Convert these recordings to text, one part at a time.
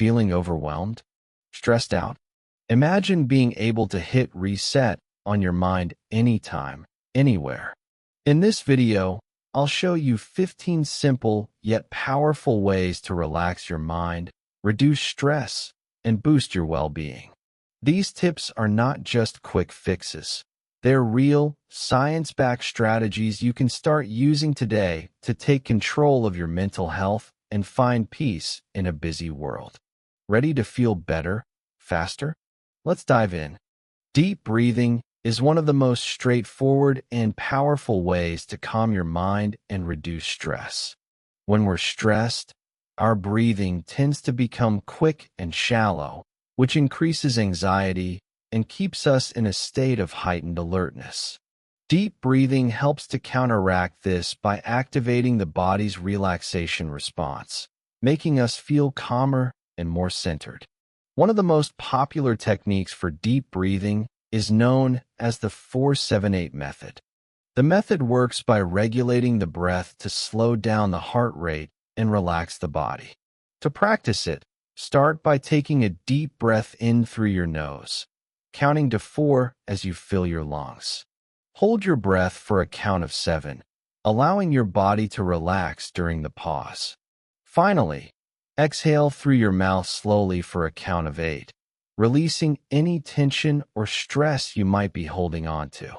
Feeling overwhelmed? Stressed out? Imagine being able to hit reset on your mind anytime, anywhere. In this video, I'll show you 15 simple yet powerful ways to relax your mind, reduce stress, and boost your well-being. These tips are not just quick fixes. They're real, science-backed strategies you can start using today to take control of your mental health and find peace in a busy world. Ready to feel better, faster? Let's dive in. Deep breathing is one of the most straightforward and powerful ways to calm your mind and reduce stress. When we're stressed, our breathing tends to become quick and shallow, which increases anxiety and keeps us in a state of heightened alertness. Deep breathing helps to counteract this by activating the body's relaxation response, making us feel calmer and more centered. One of the most popular techniques for deep breathing is known as the 4-7-8 method. The method works by regulating the breath to slow down the heart rate and relax the body. To practice it, start by taking a deep breath in through your nose, counting to 4 as you fill your lungs. Hold your breath for a count of 7, allowing your body to relax during the pause. Finally, exhale through your mouth slowly for a count of 8, releasing any tension or stress you might be holding on to.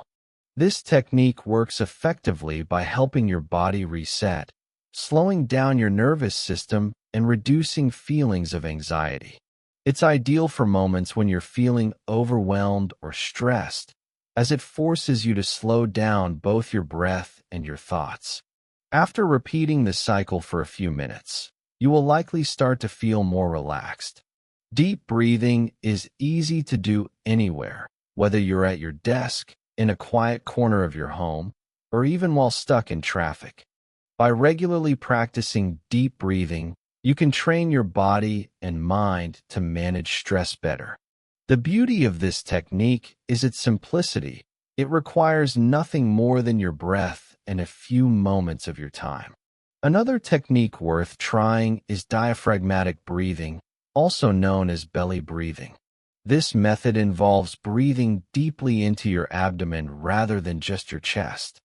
This technique works effectively by helping your body reset, slowing down your nervous system, and reducing feelings of anxiety. It's ideal for moments when you're feeling overwhelmed or stressed, as it forces you to slow down both your breath and your thoughts. After repeating the cycle for a few minutes, you will likely start to feel more relaxed. Deep breathing is easy to do anywhere, whether you're at your desk, in a quiet corner of your home, or even while stuck in traffic. By regularly practicing deep breathing, you can train your body and mind to manage stress better. The beauty of this technique is its simplicity. It requires nothing more than your breath and a few moments of your time. Another technique worth trying is diaphragmatic breathing, also known as belly breathing. This method involves breathing deeply into your abdomen rather than just your chest.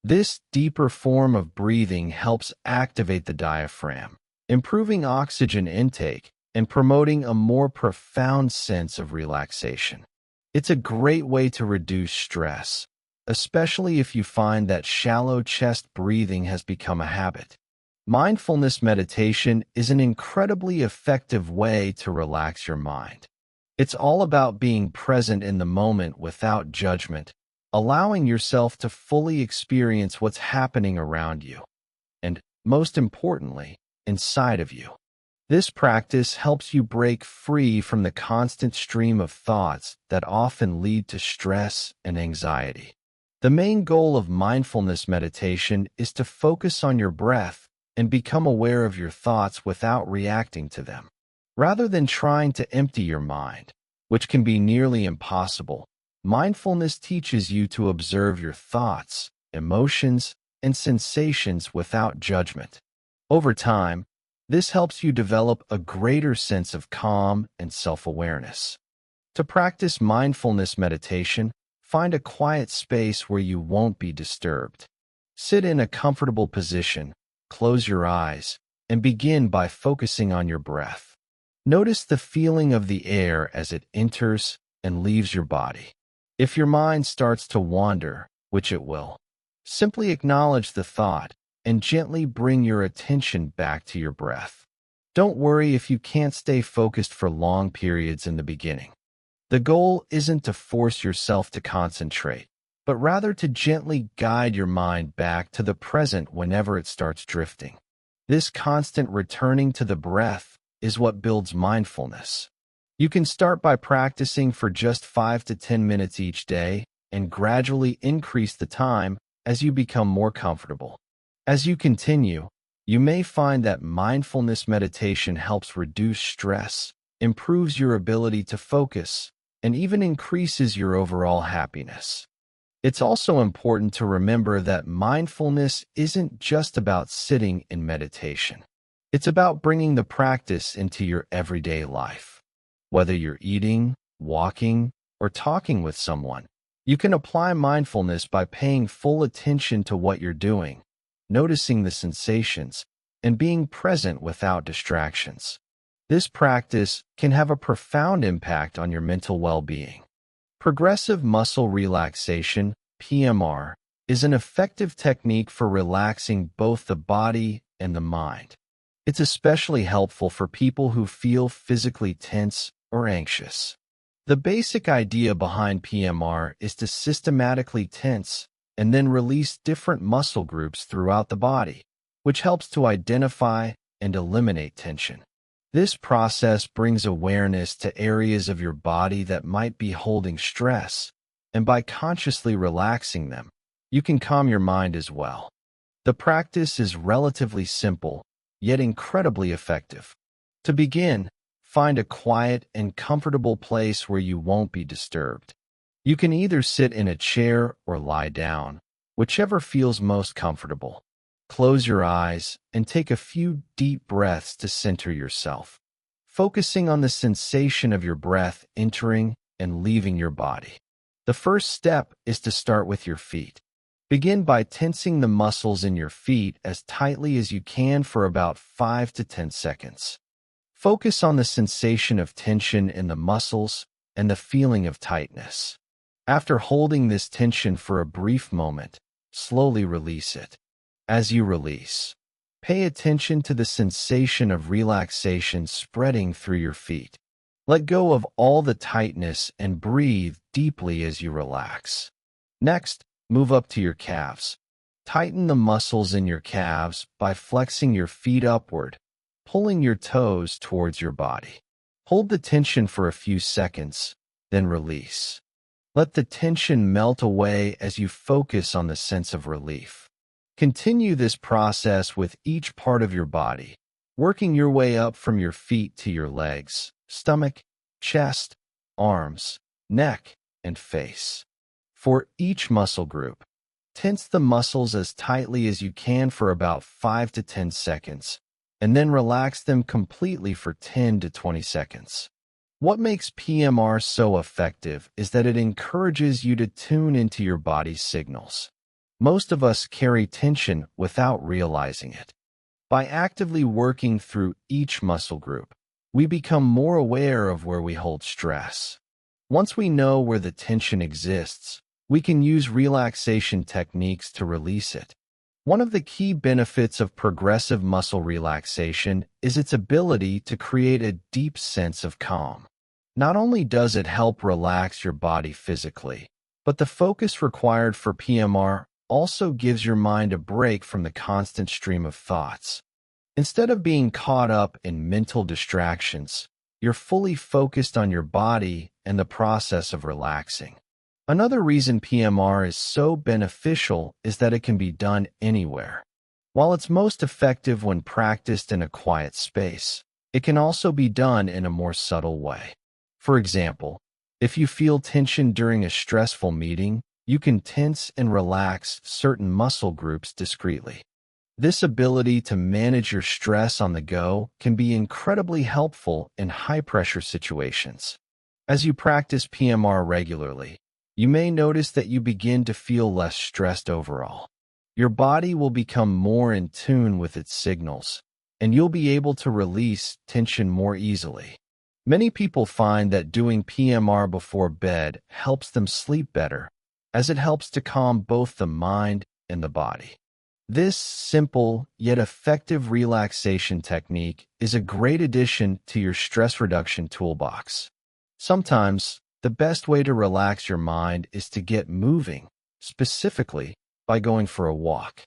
This deeper form of breathing helps activate the diaphragm, improving oxygen intake and promoting a more profound sense of relaxation. It's a great way to reduce stress, especially if you find that shallow chest breathing has become a habit. Mindfulness meditation is an incredibly effective way to relax your mind. It's all about being present in the moment without judgment, allowing yourself to fully experience what's happening around you, and, most importantly, inside of you. This practice helps you break free from the constant stream of thoughts that often lead to stress and anxiety. The main goal of mindfulness meditation is to focus on your breath and become aware of your thoughts without reacting to them. Rather than trying to empty your mind, which can be nearly impossible, mindfulness teaches you to observe your thoughts, emotions, and sensations without judgment. Over time, this helps you develop a greater sense of calm and self-awareness. To practice mindfulness meditation, find a quiet space where you won't be disturbed. Sit in a comfortable position, close your eyes, and begin by focusing on your breath. Notice the feeling of the air as it enters and leaves your body. If your mind starts to wander, which it will, simply acknowledge the thought and gently bring your attention back to your breath. Don't worry if you can't stay focused for long periods in the beginning. The goal isn't to force yourself to concentrate, but rather to gently guide your mind back to the present whenever it starts drifting. This constant returning to the breath is what builds mindfulness. You can start by practicing for just 5 to 10 minutes each day and gradually increase the time as you become more comfortable. As you continue, you may find that mindfulness meditation helps reduce stress, improves your ability to focus, and even increases your overall happiness. It's also important to remember that mindfulness isn't just about sitting in meditation. It's about bringing the practice into your everyday life. Whether you're eating, walking, or talking with someone, you can apply mindfulness by paying full attention to what you're doing, noticing the sensations, and being present without distractions. This practice can have a profound impact on your mental well-being. Progressive muscle relaxation, PMR, is an effective technique for relaxing both the body and the mind. It's especially helpful for people who feel physically tense or anxious. The basic idea behind PMR is to systematically tense and then release different muscle groups throughout the body, which helps to identify and eliminate tension. This process brings awareness to areas of your body that might be holding stress, and by consciously relaxing them, you can calm your mind as well. The practice is relatively simple, yet incredibly effective. To begin, find a quiet and comfortable place where you won't be disturbed. You can either sit in a chair or lie down, whichever feels most comfortable. Close your eyes and take a few deep breaths to center yourself, focusing on the sensation of your breath entering and leaving your body. The first step is to start with your feet. Begin by tensing the muscles in your feet as tightly as you can for about 5 to 10 seconds. Focus on the sensation of tension in the muscles and the feeling of tightness. After holding this tension for a brief moment, slowly release it. As you release, pay attention to the sensation of relaxation spreading through your feet. Let go of all the tightness and breathe deeply as you relax. Next, move up to your calves. Tighten the muscles in your calves by flexing your feet upward, pulling your toes towards your body. Hold the tension for a few seconds, then release. Let the tension melt away as you focus on the sense of relief. Continue this process with each part of your body, working your way up from your feet to your legs, stomach, chest, arms, neck, and face. For each muscle group, tense the muscles as tightly as you can for about 5 to 10 seconds, and then relax them completely for 10 to 20 seconds. What makes PMR so effective is that it encourages you to tune into your body's signals. Most of us carry tension without realizing it. By actively working through each muscle group, we become more aware of where we hold stress. Once we know where the tension exists, we can use relaxation techniques to release it. One of the key benefits of progressive muscle relaxation is its ability to create a deep sense of calm. Not only does it help relax your body physically, but the focus required for PMR also gives your mind a break from the constant stream of thoughts. Instead of being caught up in mental distractions, you're fully focused on your body and the process of relaxing. Another reason PMR is so beneficial is that it can be done anywhere. While it's most effective when practiced in a quiet space, it can also be done in a more subtle way. For example, if you feel tension during a stressful meeting, you can tense and relax certain muscle groups discreetly. This ability to manage your stress on the go can be incredibly helpful in high-pressure situations. As you practice PMR regularly, you may notice that you begin to feel less stressed overall. Your body will become more in tune with its signals, and you'll be able to release tension more easily. Many people find that doing PMR before bed helps them sleep better, as it helps to calm both the mind and the body. This simple yet effective relaxation technique is a great addition to your stress reduction toolbox. Sometimes, the best way to relax your mind is to get moving, specifically by going for a walk.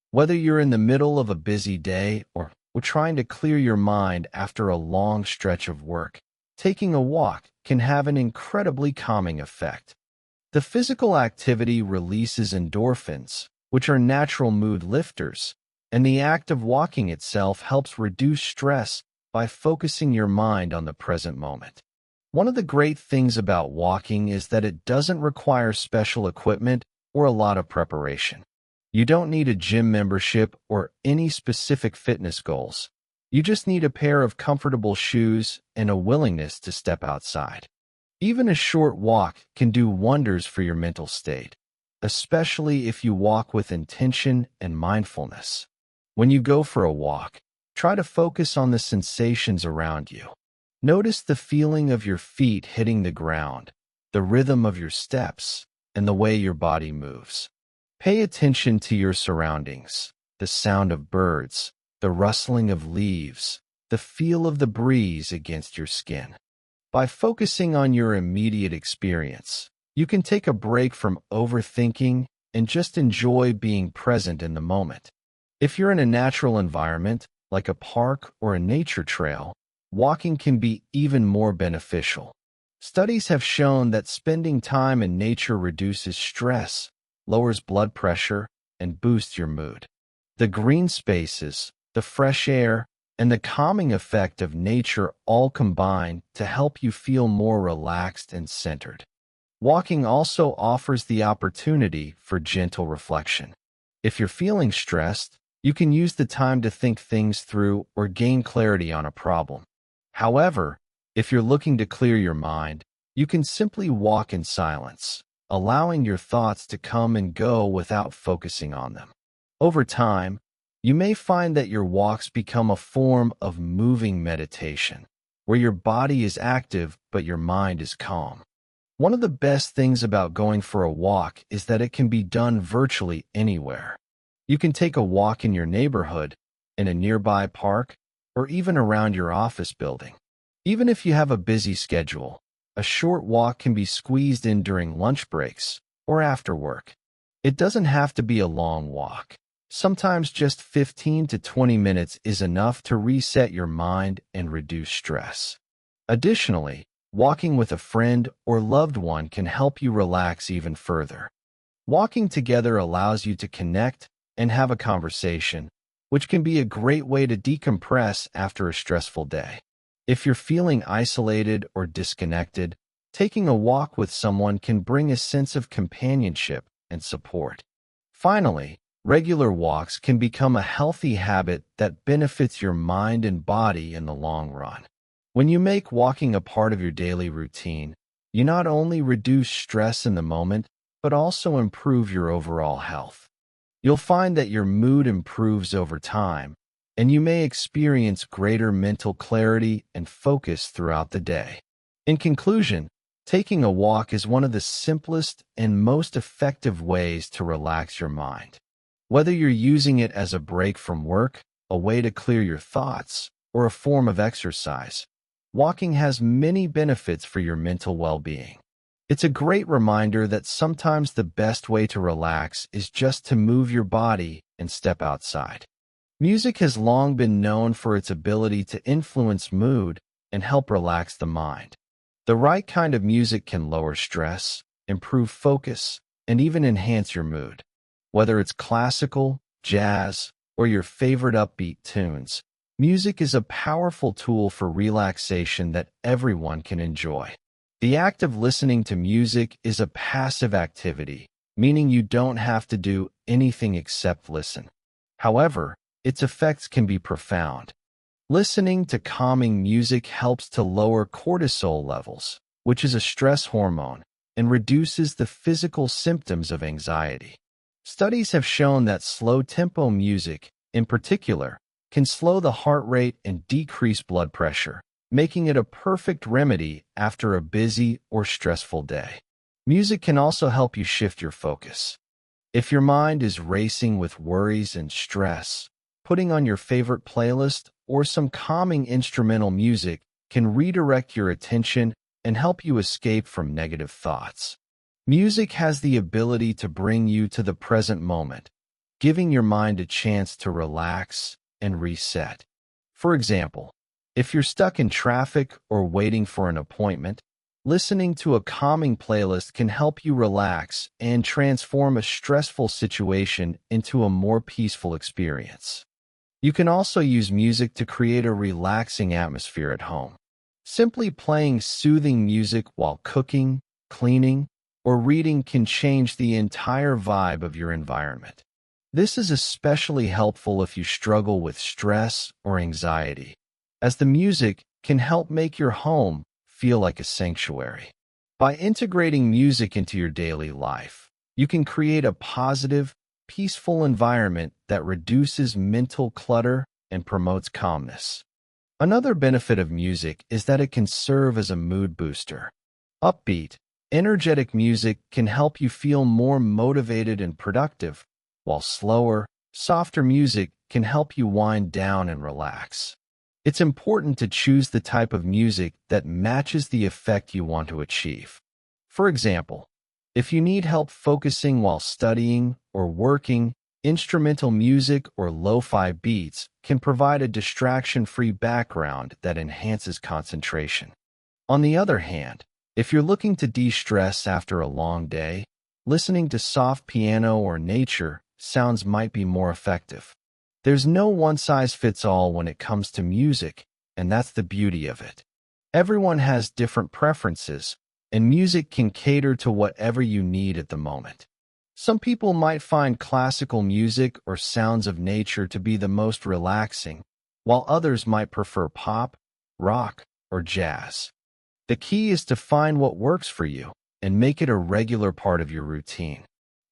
Whether you're in the middle of a busy day or trying to clear your mind after a long stretch of work, taking a walk can have an incredibly calming effect. The physical activity releases endorphins, which are natural mood lifters, and the act of walking itself helps reduce stress by focusing your mind on the present moment. One of the great things about walking is that it doesn't require special equipment or a lot of preparation. You don't need a gym membership or any specific fitness goals. You just need a pair of comfortable shoes and a willingness to step outside. Even a short walk can do wonders for your mental state, especially if you walk with intention and mindfulness. When you go for a walk, try to focus on the sensations around you. Notice the feeling of your feet hitting the ground, the rhythm of your steps, and the way your body moves. Pay attention to your surroundings, the sound of birds, the rustling of leaves, the feel of the breeze against your skin. By focusing on your immediate experience, you can take a break from overthinking and just enjoy being present in the moment. If you're in a natural environment, like a park or a nature trail, walking can be even more beneficial. Studies have shown that spending time in nature reduces stress, lowers blood pressure, and boosts your mood. The green spaces, the fresh air, and the calming effect of nature all combine to help you feel more relaxed and centered. Walking also offers the opportunity for gentle reflection. If you're feeling stressed, you can use the time to think things through or gain clarity on a problem. However, if you're looking to clear your mind, you can simply walk in silence, allowing your thoughts to come and go without focusing on them. Over time, you may find that your walks become a form of moving meditation, where your body is active but your mind is calm. One of the best things about going for a walk is that it can be done virtually anywhere. You can take a walk in your neighborhood, in a nearby park, or even around your office building. Even if you have a busy schedule, a short walk can be squeezed in during lunch breaks or after work. It doesn't have to be a long walk. Sometimes just 15 to 20 minutes is enough to reset your mind and reduce stress. Additionally, walking with a friend or loved one can help you relax even further. Walking together allows you to connect and have a conversation, which can be a great way to decompress after a stressful day. If you're feeling isolated or disconnected, taking a walk with someone can bring a sense of companionship and support. Finally, regular walks can become a healthy habit that benefits your mind and body in the long run. When you make walking a part of your daily routine, you not only reduce stress in the moment, but also improve your overall health. You'll find that your mood improves over time, and you may experience greater mental clarity and focus throughout the day. In conclusion, taking a walk is one of the simplest and most effective ways to relax your mind. Whether you're using it as a break from work, a way to clear your thoughts, or a form of exercise, walking has many benefits for your mental well-being. It's a great reminder that sometimes the best way to relax is just to move your body and step outside. Music has long been known for its ability to influence mood and help relax the mind. The right kind of music can lower stress, improve focus, and even enhance your mood. Whether it's classical, jazz, or your favorite upbeat tunes, music is a powerful tool for relaxation that everyone can enjoy. The act of listening to music is a passive activity, meaning you don't have to do anything except listen. However, its effects can be profound. Listening to calming music helps to lower cortisol levels, which is a stress hormone, and reduces the physical symptoms of anxiety. Studies have shown that slow-tempo music, in particular, can slow the heart rate and decrease blood pressure, making it a perfect remedy after a busy or stressful day. Music can also help you shift your focus. If your mind is racing with worries and stress, putting on your favorite playlist or some calming instrumental music can redirect your attention and help you escape from negative thoughts. Music has the ability to bring you to the present moment, giving your mind a chance to relax and reset. For example, if you're stuck in traffic or waiting for an appointment, listening to a calming playlist can help you relax and transform a stressful situation into a more peaceful experience. You can also use music to create a relaxing atmosphere at home. Simply playing soothing music while cooking, cleaning, or reading can change the entire vibe of your environment. This is especially helpful if you struggle with stress or anxiety, as the music can help make your home feel like a sanctuary. By integrating music into your daily life, you can create a positive, peaceful environment that reduces mental clutter and promotes calmness. Another benefit of music is that it can serve as a mood booster. Upbeat, energetic music can help you feel more motivated and productive, while slower, softer music can help you wind down and relax. It's important to choose the type of music that matches the effect you want to achieve. For example, if you need help focusing while studying or working, instrumental music or lo-fi beats can provide a distraction-free background that enhances concentration. On the other hand, if you're looking to de-stress after a long day, listening to soft piano or nature sounds might be more effective. There's no one-size-fits-all when it comes to music, and that's the beauty of it. Everyone has different preferences, and music can cater to whatever you need at the moment. Some people might find classical music or sounds of nature to be the most relaxing, while others might prefer pop, rock, or jazz. The key is to find what works for you and make it a regular part of your routine.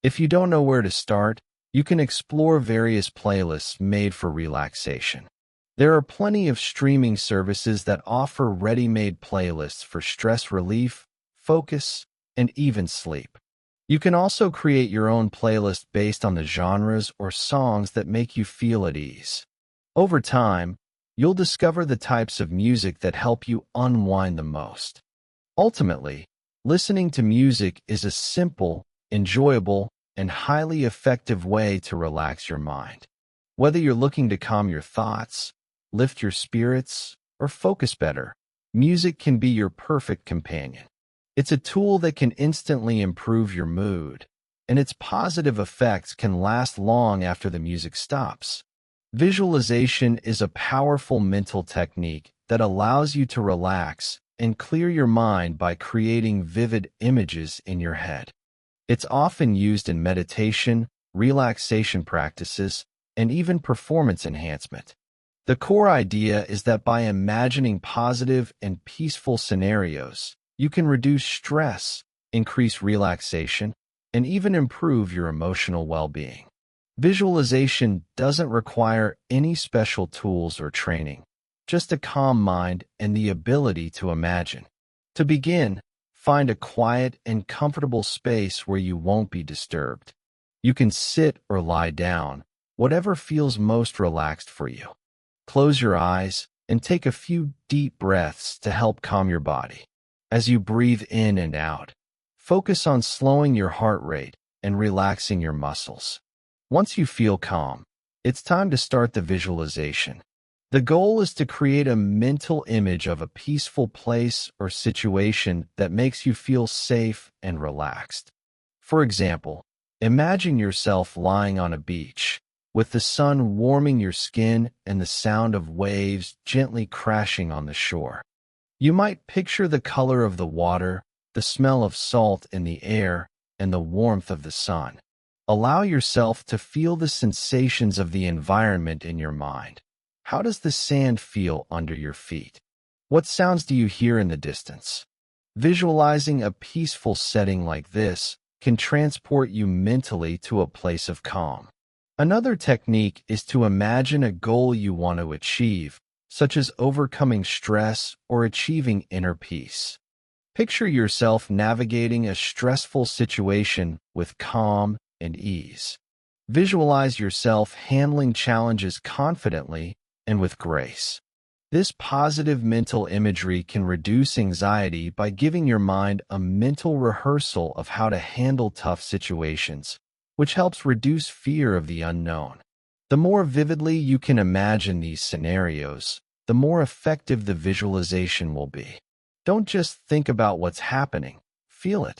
If you don't know where to start, you can explore various playlists made for relaxation. There are plenty of streaming services that offer ready-made playlists for stress relief, focus, and even sleep. You can also create your own playlist based on the genres or songs that make you feel at ease. Over time, you'll discover the types of music that help you unwind the most. Ultimately, listening to music is a simple, enjoyable, and highly effective way to relax your mind. Whether you're looking to calm your thoughts, lift your spirits, or focus better, music can be your perfect companion. It's a tool that can instantly improve your mood, and its positive effects can last long after the music stops. Visualization is a powerful mental technique that allows you to relax and clear your mind by creating vivid images in your head. It's often used in meditation, relaxation practices, and even performance enhancement. The core idea is that by imagining positive and peaceful scenarios, you can reduce stress, increase relaxation, and even improve your emotional well-being. Visualization doesn't require any special tools or training, just a calm mind and the ability to imagine. To begin, find a quiet and comfortable space where you won't be disturbed. You can sit or lie down, whatever feels most relaxed for you. Close your eyes and take a few deep breaths to help calm your body. As you breathe in and out, focus on slowing your heart rate and relaxing your muscles. Once you feel calm, it's time to start the visualization. The goal is to create a mental image of a peaceful place or situation that makes you feel safe and relaxed. For example, imagine yourself lying on a beach, with the sun warming your skin and the sound of waves gently crashing on the shore. You might picture the color of the water, the smell of salt in the air, and the warmth of the sun. Allow yourself to feel the sensations of the environment in your mind. How does the sand feel under your feet? What sounds do you hear in the distance? Visualizing a peaceful setting like this can transport you mentally to a place of calm. Another technique is to imagine a goal you want to achieve, such as overcoming stress or achieving inner peace. Picture yourself navigating a stressful situation with calm and ease. Visualize yourself handling challenges confidently and with grace. This positive mental imagery can reduce anxiety by giving your mind a mental rehearsal of how to handle tough situations, which helps reduce fear of the unknown. The more vividly you can imagine these scenarios, the more effective the visualization will be. Don't just think about what's happening, feel it.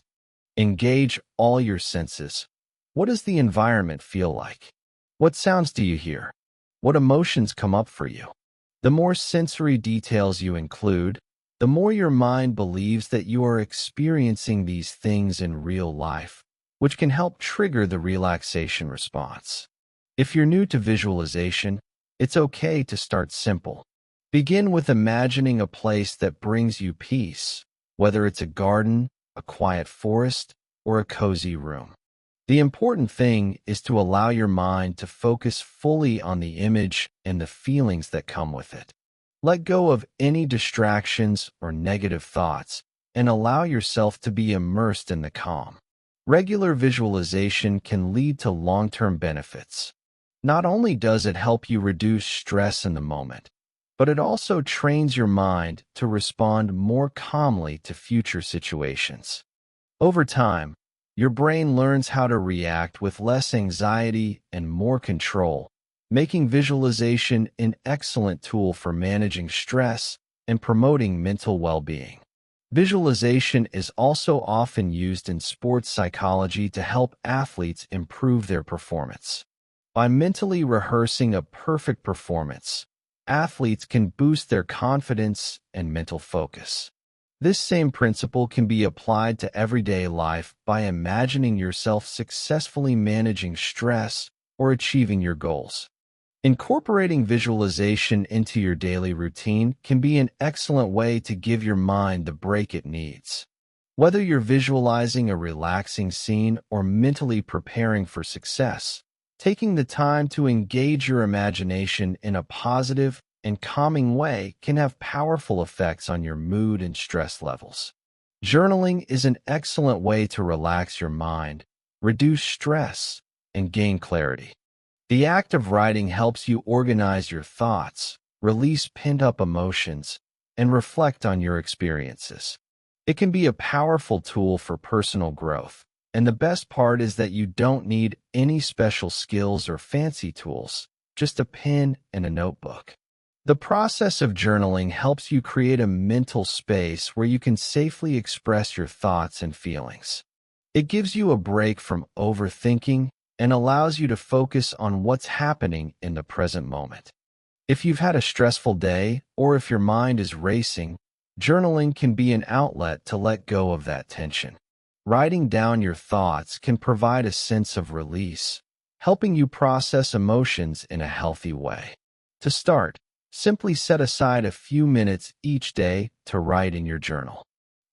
Engage all your senses. What does the environment feel like? What sounds do you hear? What emotions come up for you? The more sensory details you include, the more your mind believes that you are experiencing these things in real life, which can help trigger the relaxation response. If you're new to visualization, it's okay to start simple. Begin with imagining a place that brings you peace, whether it's a garden, a quiet forest, or a cozy room. The important thing is to allow your mind to focus fully on the image and the feelings that come with it. Let go of any distractions or negative thoughts and allow yourself to be immersed in the calm. Regular visualization can lead to long-term benefits. Not only does it help you reduce stress in the moment, but it also trains your mind to respond more calmly to future situations. Over time, your brain learns how to react with less anxiety and more control, making visualization an excellent tool for managing stress and promoting mental well-being. Visualization is also often used in sports psychology to help athletes improve their performance. By mentally rehearsing a perfect performance, athletes can boost their confidence and mental focus. This same principle can be applied to everyday life by imagining yourself successfully managing stress or achieving your goals. Incorporating visualization into your daily routine can be an excellent way to give your mind the break it needs. Whether you're visualizing a relaxing scene or mentally preparing for success, taking the time to engage your imagination in a positive and calming way can have powerful effects on your mood and stress levels. Journaling is an excellent way to relax your mind, reduce stress, and gain clarity. The act of writing helps you organize your thoughts, release pent-up emotions, and reflect on your experiences. It can be a powerful tool for personal growth, and the best part is that you don't need any special skills or fancy tools, just a pen and a notebook. The process of journaling helps you create a mental space where you can safely express your thoughts and feelings. It gives you a break from overthinking and allows you to focus on what's happening in the present moment. If you've had a stressful day or if your mind is racing, journaling can be an outlet to let go of that tension. Writing down your thoughts can provide a sense of release, helping you process emotions in a healthy way. To start, simply set aside a few minutes each day to write in your journal.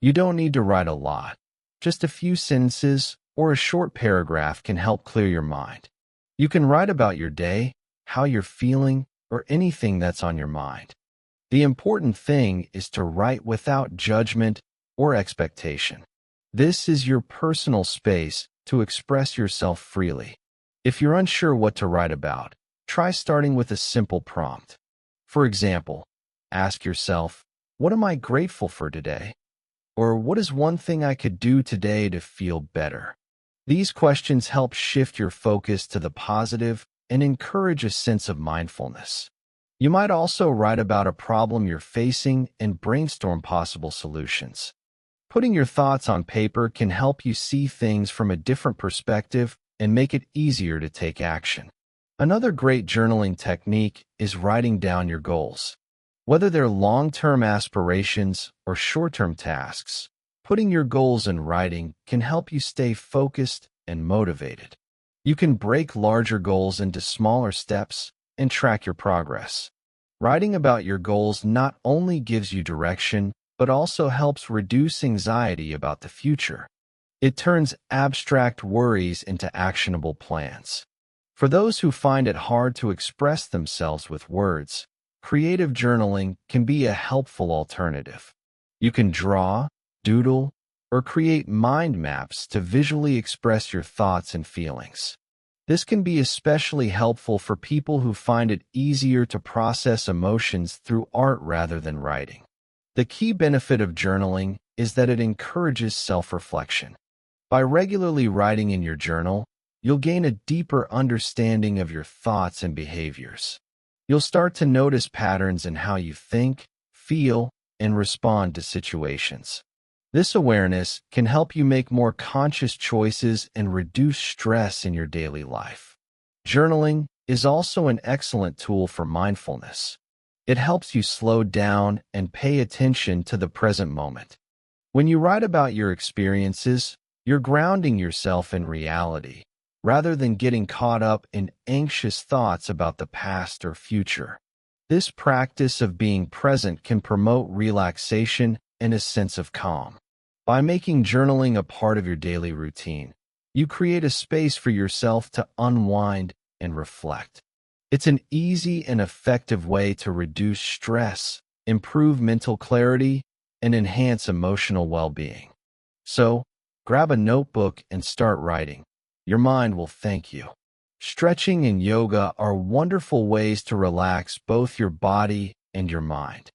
You don't need to write a lot. Just a few sentences or a short paragraph can help clear your mind. You can write about your day, how you're feeling, or anything that's on your mind. The important thing is to write without judgment or expectation. This is your personal space to express yourself freely. If you're unsure what to write about, try starting with a simple prompt. For example, ask yourself, what am I grateful for today? Or what is one thing I could do today to feel better? These questions help shift your focus to the positive and encourage a sense of mindfulness. You might also write about a problem you're facing and brainstorm possible solutions. Putting your thoughts on paper can help you see things from a different perspective and make it easier to take action. Another great journaling technique is writing down your goals. Whether they're long-term aspirations or short-term tasks, putting your goals in writing can help you stay focused and motivated. You can break larger goals into smaller steps and track your progress. Writing about your goals not only gives you direction, but also helps reduce anxiety about the future. It turns abstract worries into actionable plans. For those who find it hard to express themselves with words, creative journaling can be a helpful alternative. You can draw, doodle, or create mind maps to visually express your thoughts and feelings. This can be especially helpful for people who find it easier to process emotions through art rather than writing. The key benefit of journaling is that it encourages self-reflection. By regularly writing in your journal, you'll gain a deeper understanding of your thoughts and behaviors. You'll start to notice patterns in how you think, feel, and respond to situations. This awareness can help you make more conscious choices and reduce stress in your daily life. Journaling is also an excellent tool for mindfulness. It helps you slow down and pay attention to the present moment. When you write about your experiences, you're grounding yourself in reality, rather than getting caught up in anxious thoughts about the past or future. This practice of being present can promote relaxation and a sense of calm. By making journaling a part of your daily routine, you create a space for yourself to unwind and reflect. It's an easy and effective way to reduce stress, improve mental clarity, and enhance emotional well-being. So, grab a notebook and start writing. Your mind will thank you. Stretching and yoga are wonderful ways to relax both your body and your mind.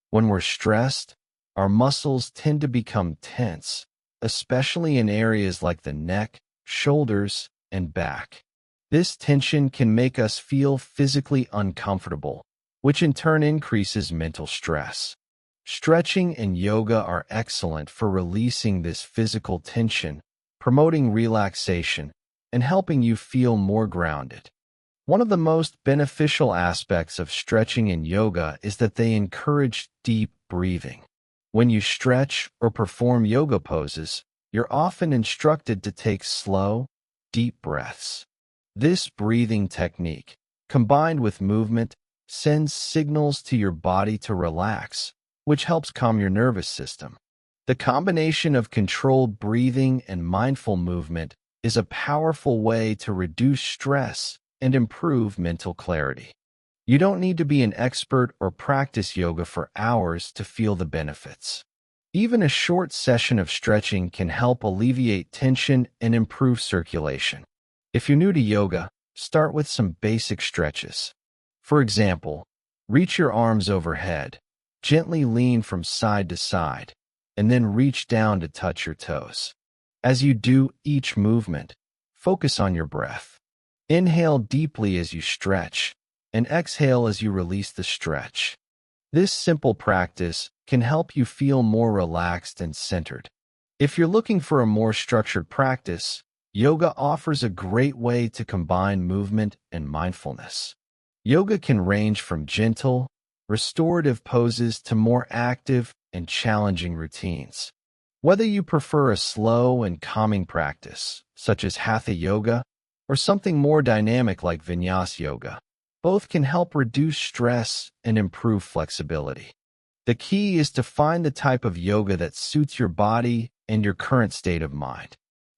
When we're stressed, our muscles tend to become tense, especially in areas like the neck, shoulders, and back. This tension can make us feel physically uncomfortable, which in turn increases mental stress. Stretching and yoga are excellent for releasing this physical tension, promoting relaxation, and helping you feel more grounded. One of the most beneficial aspects of stretching and yoga is that they encourage deep breathing. When you stretch or perform yoga poses, you're often instructed to take slow, deep breaths. This breathing technique, combined with movement, sends signals to your body to relax, which helps calm your nervous system. The combination of controlled breathing and mindful movement is a powerful way to reduce stress and improve mental clarity. You don't need to be an expert or practice yoga for hours to feel the benefits. Even a short session of stretching can help alleviate tension and improve circulation. If you're new to yoga, start with some basic stretches. For example, reach your arms overhead, gently lean from side to side, and then reach down to touch your toes. As you do each movement, focus on your breath. Inhale deeply as you stretch, and exhale as you release the stretch. This simple practice can help you feel more relaxed and centered. If you're looking for a more structured practice, yoga offers a great way to combine movement and mindfulness. Yoga can range from gentle, restorative poses to more active and challenging routines. Whether you prefer a slow and calming practice, such as Hatha Yoga, or something more dynamic like Vinyasa Yoga, both can help reduce stress and improve flexibility. The key is to find the type of yoga that suits your body and your current state of mind.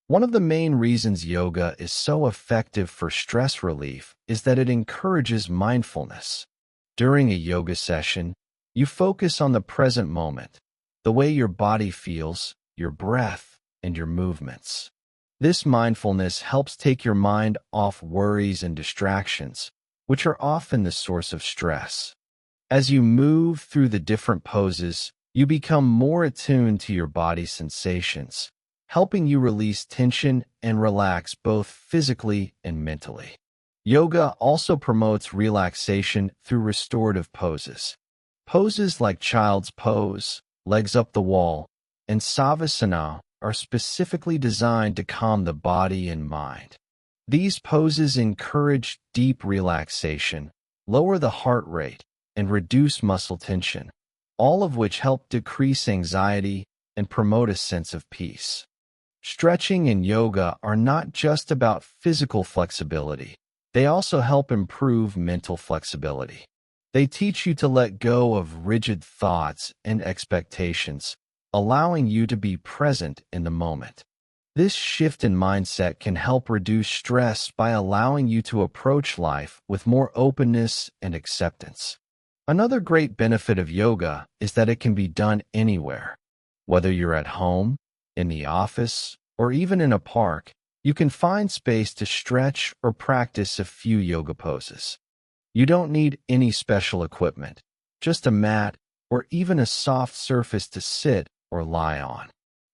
One of the main reasons yoga is so effective for stress relief is that it encourages mindfulness. During a yoga session, you focus on the present moment, the way your body feels, your breath, and your movements. This mindfulness helps take your mind off worries and distractions, which are often the source of stress. As you move through the different poses, you become more attuned to your body's sensations, helping you release tension and relax both physically and mentally. Yoga also promotes relaxation through restorative poses. Poses like child's pose, legs up the wall, and savasana are specifically designed to calm the body and mind. These poses encourage deep relaxation, lower the heart rate, and reduce muscle tension, all of which help decrease anxiety and promote a sense of peace. Stretching and yoga are not just about physical flexibility. They also help improve mental flexibility. They teach you to let go of rigid thoughts and expectations, allowing you to be present in the moment. This shift in mindset can help reduce stress by allowing you to approach life with more openness and acceptance. Another great benefit of yoga is that it can be done anywhere. Whether you're at home, in the office, or even in a park, you can find space to stretch or practice a few yoga poses. You don't need any special equipment, just a mat or even a soft surface to sit or lie on.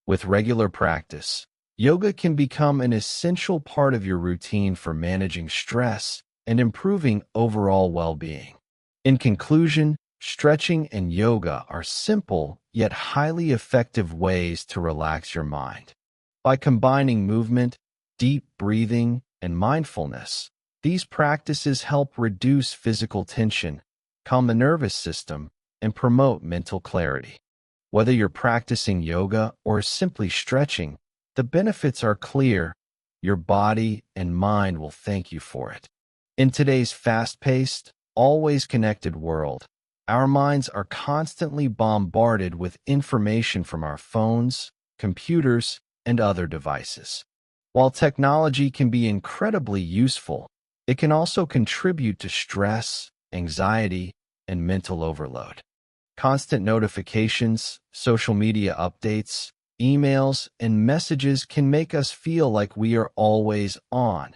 With regular practice, yoga can become an essential part of your routine for managing stress and improving overall well-being. In conclusion, stretching and yoga are simple yet highly effective ways to relax your mind. By combining movement, deep breathing, and mindfulness, these practices help reduce physical tension, calm the nervous system, and promote mental clarity. Whether you're practicing yoga or simply stretching, the benefits are clear your body and mind will thank you for it. In today's fast-paced, always connected world, our minds are constantly bombarded with information from our phones, computers, and other devices. While technology can be incredibly useful, it can also contribute to stress, anxiety, and mental overload. Constant notifications, social media updates, emails, and messages can make us feel like we are always on,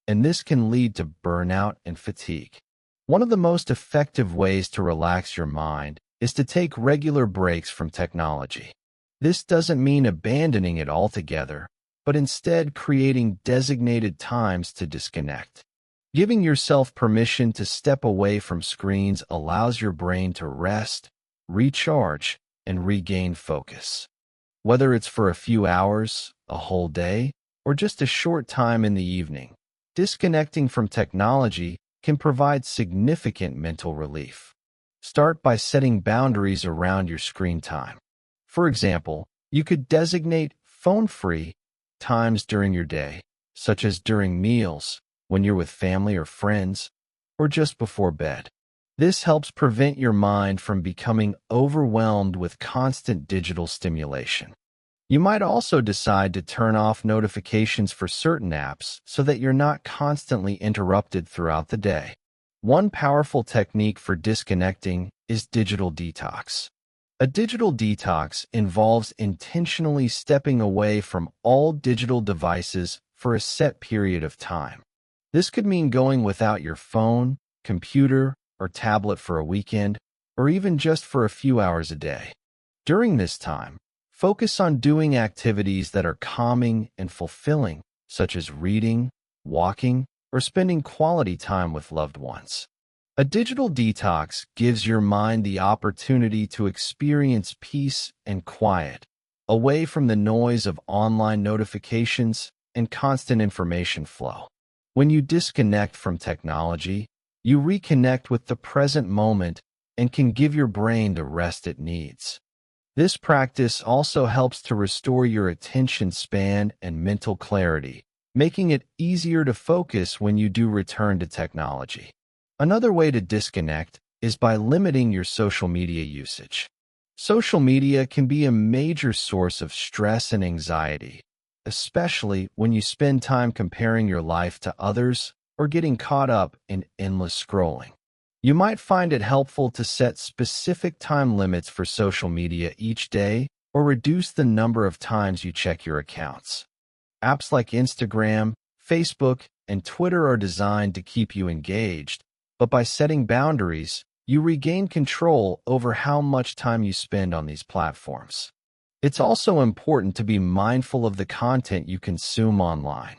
and this can lead to burnout and fatigue. One of the most effective ways to relax your mind is to take regular breaks from technology. This doesn't mean abandoning it altogether, but instead creating designated times to disconnect. Giving yourself permission to step away from screens allows your brain to rest, recharge, and regain focus. Whether it's for a few hours, a whole day, or just a short time in the evening, disconnecting from technology can provide significant mental relief. Start by setting boundaries around your screen time. For example, you could designate phone-free times during your day, such as during meals, when you're with family or friends, or just before bed. This helps prevent your mind from becoming overwhelmed with constant digital stimulation. You might also decide to turn off notifications for certain apps so that you're not constantly interrupted throughout the day. One powerful technique for disconnecting is digital detox. A digital detox involves intentionally stepping away from all digital devices for a set period of time. This could mean going without your phone, computer, or tablet for a weekend, or even just for a few hours a day. During this time, focus on doing activities that are calming and fulfilling, such as reading, walking, or spending quality time with loved ones. A digital detox gives your mind the opportunity to experience peace and quiet, away from the noise of online notifications and constant information flow. When you disconnect from technology, you reconnect with the present moment and can give your brain the rest it needs. This practice also helps to restore your attention span and mental clarity, making it easier to focus when you do return to technology. Another way to disconnect is by limiting your social media usage. Social media can be a major source of stress and anxiety, especially when you spend time comparing your life to others or getting caught up in endless scrolling. You might find it helpful to set specific time limits for social media each day or reduce the number of times you check your accounts. Apps like Instagram, Facebook, and Twitter are designed to keep you engaged, but by setting boundaries, you regain control over how much time you spend on these platforms. It's also important to be mindful of the content you consume online.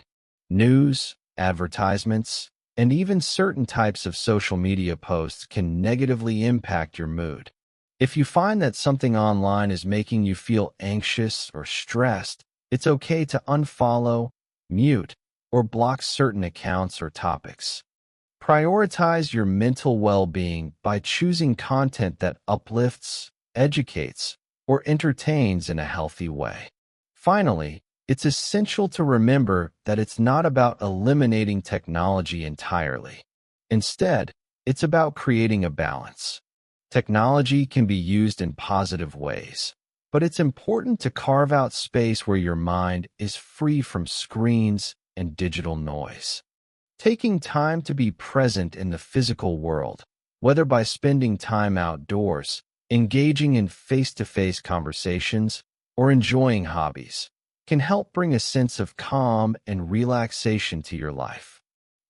News, advertisements, and even certain types of social media posts can negatively impact your mood. If you find that something online is making you feel anxious or stressed, it's okay to unfollow, mute, or block certain accounts or topics. Prioritize your mental well-being by choosing content that uplifts, educates, or entertains in a healthy way. Finally, it's essential to remember that it's not about eliminating technology entirely. Instead, it's about creating a balance. Technology can be used in positive ways, but it's important to carve out space where your mind is free from screens and digital noise. Taking time to be present in the physical world, whether by spending time outdoors, engaging in face-to-face conversations, or enjoying hobbies, can help bring a sense of calm and relaxation to your life.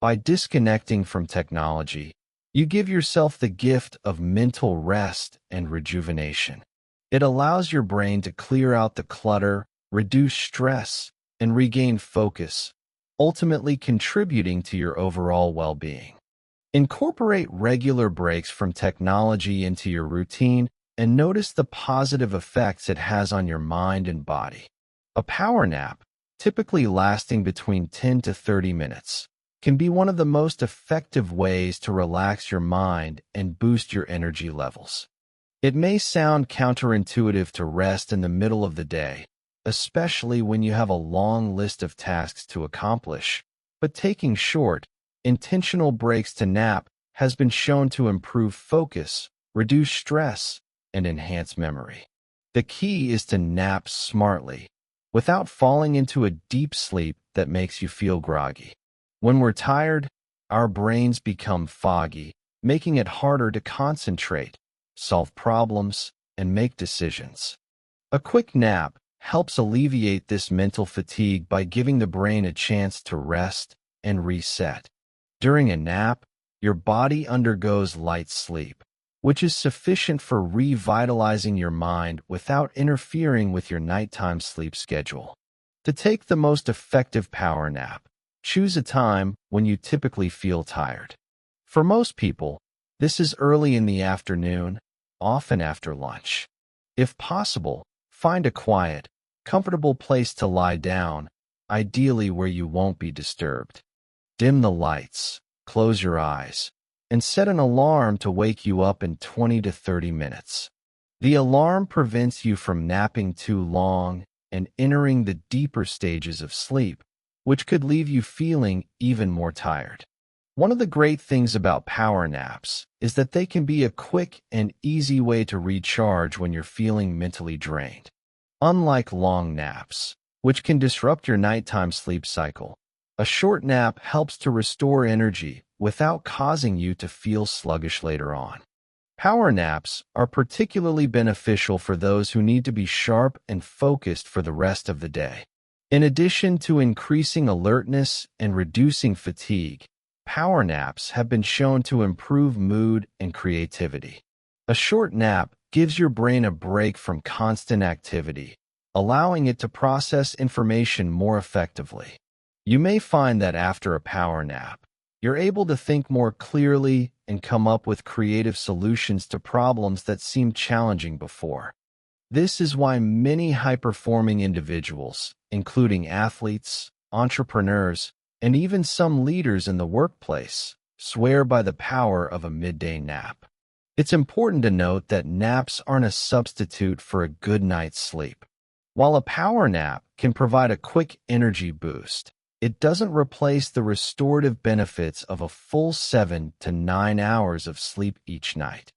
By disconnecting from technology, you give yourself the gift of mental rest and rejuvenation. It allows your brain to clear out the clutter, reduce stress, and regain focus, ultimately contributing to your overall well-being. Incorporate regular breaks from technology into your routine and notice the positive effects it has on your mind and body. A power nap, typically lasting between 10 to 30 minutes, can be one of the most effective ways to relax your mind and boost your energy levels. It may sound counterintuitive to rest in the middle of the day, especially when you have a long list of tasks to accomplish. But taking short, intentional breaks to nap has been shown to improve focus, reduce stress, and enhance memory. The key is to nap smartly, without falling into a deep sleep that makes you feel groggy. When we're tired, our brains become foggy, making it harder to concentrate, solve problems, and make decisions. A quick nap helps alleviate this mental fatigue by giving the brain a chance to rest and reset. During a nap, your body undergoes light sleep, which is sufficient for revitalizing your mind without interfering with your nighttime sleep schedule. To take the most effective power nap, choose a time when you typically feel tired. For most people, this is early in the afternoon, often after lunch. If possible, find a quiet, comfortable place to lie down, ideally where you won't be disturbed. Dim the lights, close your eyes, and set an alarm to wake you up in 20 to 30 minutes. The alarm prevents you from napping too long and entering the deeper stages of sleep, which could leave you feeling even more tired. One of the great things about power naps is that they can be a quick and easy way to recharge when you're feeling mentally drained. Unlike long naps, which can disrupt your nighttime sleep cycle, a short nap helps to restore energy without causing you to feel sluggish later on. Power naps are particularly beneficial for those who need to be sharp and focused for the rest of the day. In addition to increasing alertness and reducing fatigue, power naps have been shown to improve mood and creativity. A short nap gives your brain a break from constant activity, allowing it to process information more effectively. You may find that after a power nap, you're able to think more clearly and come up with creative solutions to problems that seemed challenging before. This is why many high-performing individuals, including athletes, entrepreneurs, and even some leaders in the workplace, swear by the power of a midday nap. It's important to note that naps aren't a substitute for a good night's sleep. While a power nap can provide a quick energy boost, it doesn't replace the restorative benefits of a full 7 to 9 hours of sleep each night.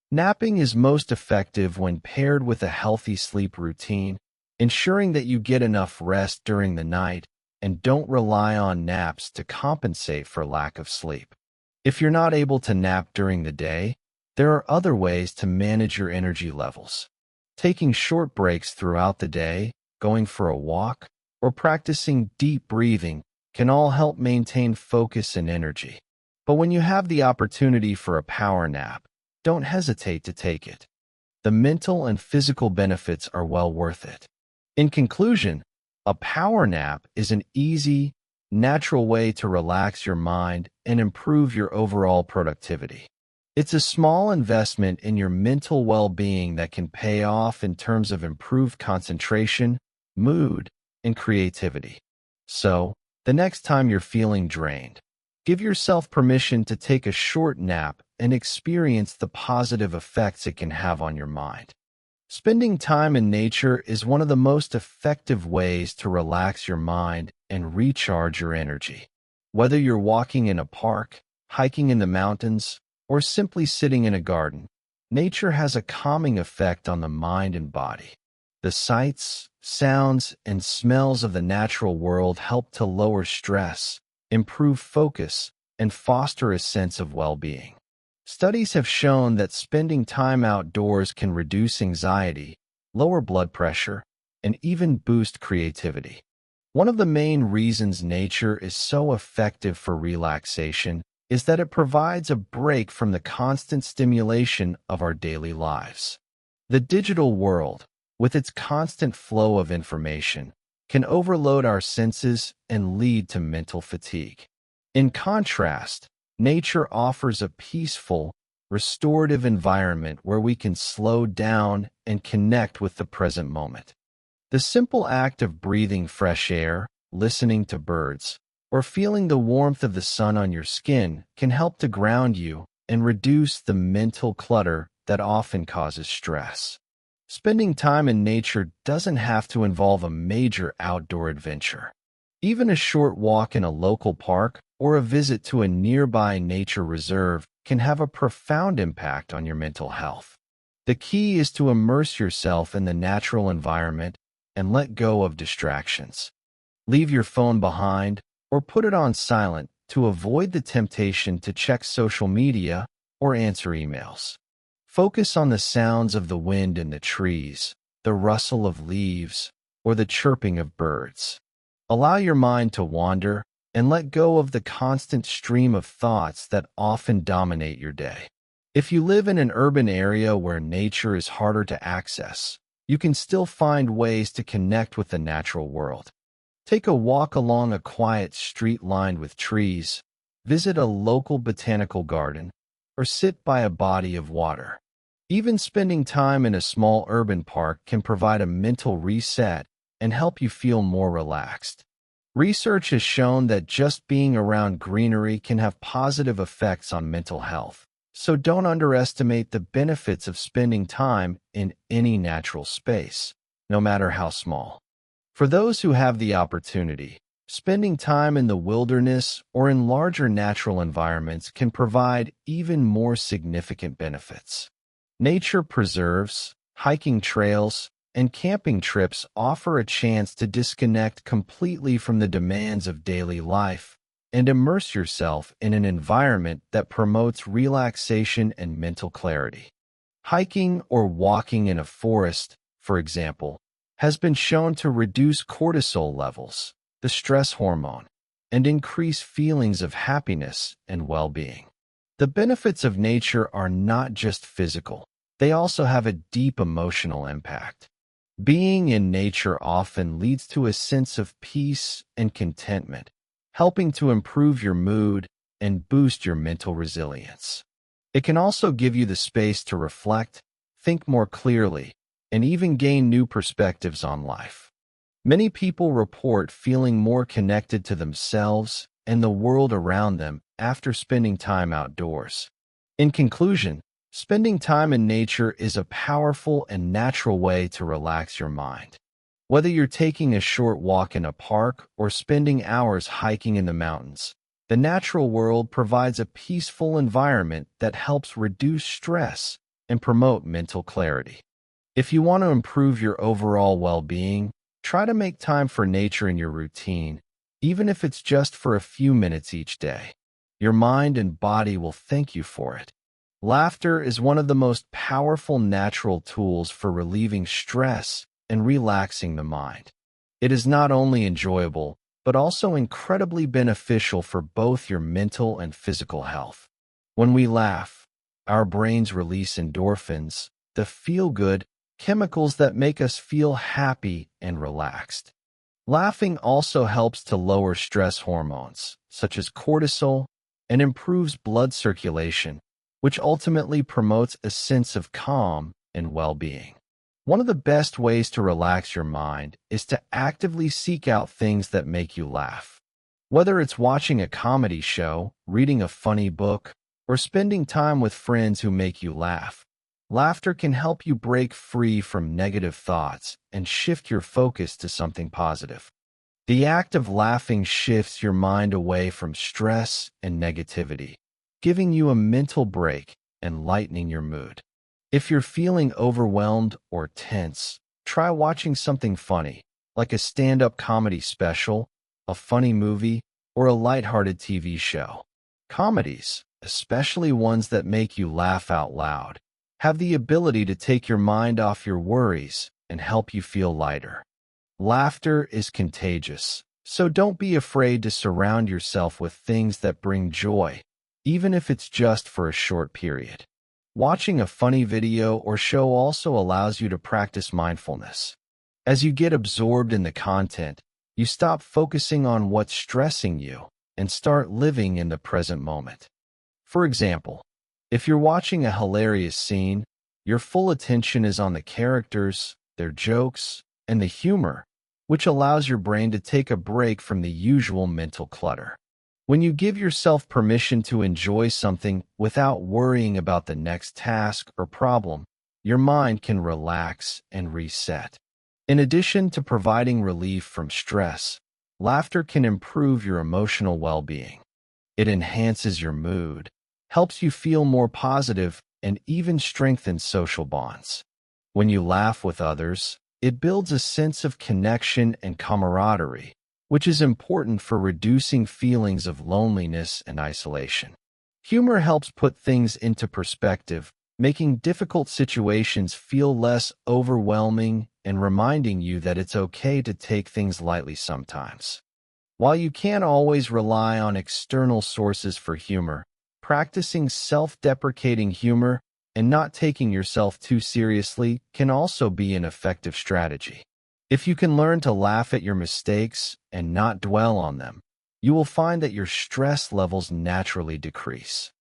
Napping is most effective when paired with a healthy sleep routine, ensuring that you get enough rest during the night and don't rely on naps to compensate for lack of sleep. If you're not able to nap during the day, there are other ways to manage your energy levels. Taking short breaks throughout the day, going for a walk, or practicing deep breathing can all help maintain focus and energy. But when you have the opportunity for a power nap, don't hesitate to take it. The mental and physical benefits are well worth it. In conclusion, a power nap is an easy, natural way to relax your mind and improve your overall productivity. It's a small investment in your mental well-being that can pay off in terms of improved concentration, mood, and creativity. So, the next time you're feeling drained, give yourself permission to take a short nap and experience the positive effects it can have on your mind. Spending time in nature is one of the most effective ways to relax your mind and recharge your energy. Whether you're walking in a park, hiking in the mountains, or simply sitting in a garden, nature has a calming effect on the mind and body. The sights, sounds, and smells of the natural world help to lower stress, improve focus, and foster a sense of well-being. Studies have shown that spending time outdoors can reduce anxiety, lower blood pressure, and even boost creativity. One of the main reasons nature is so effective for relaxation is that it provides a break from the constant stimulation of our daily lives. The digital world, with its constant flow of information, can overload our senses and lead to mental fatigue. In contrast, nature offers a peaceful, restorative environment where we can slow down and connect with the present moment. The simple act of breathing fresh air, listening to birds, or feeling the warmth of the sun on your skin can help to ground you and reduce the mental clutter that often causes stress. Spending time in nature doesn't have to involve a major outdoor adventure. Even a short walk in a local park or a visit to a nearby nature reserve can have a profound impact on your mental health. The key is to immerse yourself in the natural environment and let go of distractions. Leave your phone behind or put it on silent to avoid the temptation to check social media or answer emails. Focus on the sounds of the wind in the trees, the rustle of leaves, or the chirping of birds. Allow your mind to wander and let go of the constant stream of thoughts that often dominate your day. If you live in an urban area where nature is harder to access, you can still find ways to connect with the natural world. Take a walk along a quiet street lined with trees, visit a local botanical garden, or sit by a body of water. Even spending time in a small urban park can provide a mental reset and help you feel more relaxed. Research has shown that just being around greenery can have positive effects on mental health, so don't underestimate the benefits of spending time in any natural space, no matter how small. For those who have the opportunity, spending time in the wilderness or in larger natural environments can provide even more significant benefits. Nature preserves, hiking trails, and camping trips offer a chance to disconnect completely from the demands of daily life and immerse yourself in an environment that promotes relaxation and mental clarity. Hiking or walking in a forest, for example, has been shown to reduce cortisol levels, the stress hormone, and increase feelings of happiness and well-being. The benefits of nature are not just physical, they also have a deep emotional impact. Being in nature often leads to a sense of peace and contentment, helping to improve your mood and boost your mental resilience. It can also give you the space to reflect, think more clearly, and even gain new perspectives on life. Many people report feeling more connected to themselves and the world around them after spending time outdoors. In conclusion, spending time in nature is a powerful and natural way to relax your mind. Whether you're taking a short walk in a park or spending hours hiking in the mountains, the natural world provides a peaceful environment that helps reduce stress and promote mental clarity. If you want to improve your overall well-being, try to make time for nature in your routine, even if it's just for a few minutes each day. Your mind and body will thank you for it. Laughter is one of the most powerful natural tools for relieving stress and relaxing the mind. It is not only enjoyable, but also incredibly beneficial for both your mental and physical health. When we laugh, our brains release endorphins, the feel-good chemicals that make us feel happy and relaxed. Laughing also helps to lower stress hormones, such as cortisol, and improves blood circulation, which ultimately promotes a sense of calm and well-being. One of the best ways to relax your mind is to actively seek out things that make you laugh. Whether it's watching a comedy show, reading a funny book, or spending time with friends who make you laugh, laughter can help you break free from negative thoughts and shift your focus to something positive. The act of laughing shifts your mind away from stress and negativity, giving you a mental break and lightening your mood. If you're feeling overwhelmed or tense, try watching something funny, like a stand-up comedy special, a funny movie, or a lighthearted TV show. Comedies, especially ones that make you laugh out loud, have the ability to take your mind off your worries and help you feel lighter. Laughter is contagious, so don't be afraid to surround yourself with things that bring joy, even if it's just for a short period. Watching a funny video or show also allows you to practice mindfulness. As you get absorbed in the content, you stop focusing on what's stressing you and start living in the present moment. For example, if you're watching a hilarious scene, your full attention is on the characters, their jokes, and the humor, which allows your brain to take a break from the usual mental clutter. When you give yourself permission to enjoy something without worrying about the next task or problem, your mind can relax and reset. In addition to providing relief from stress, laughter can improve your emotional well-being. It enhances your mood, helps you feel more positive, and even strengthens social bonds. When you laugh with others, it builds a sense of connection and camaraderie, which is important for reducing feelings of loneliness and isolation. Humor helps put things into perspective, making difficult situations feel less overwhelming and reminding you that it's okay to take things lightly sometimes. While you can't always rely on external sources for humor, practicing self-deprecating humor and not taking yourself too seriously can also be an effective strategy. If you can learn to laugh at your mistakes and not dwell on them, you will find that your stress levels naturally decrease.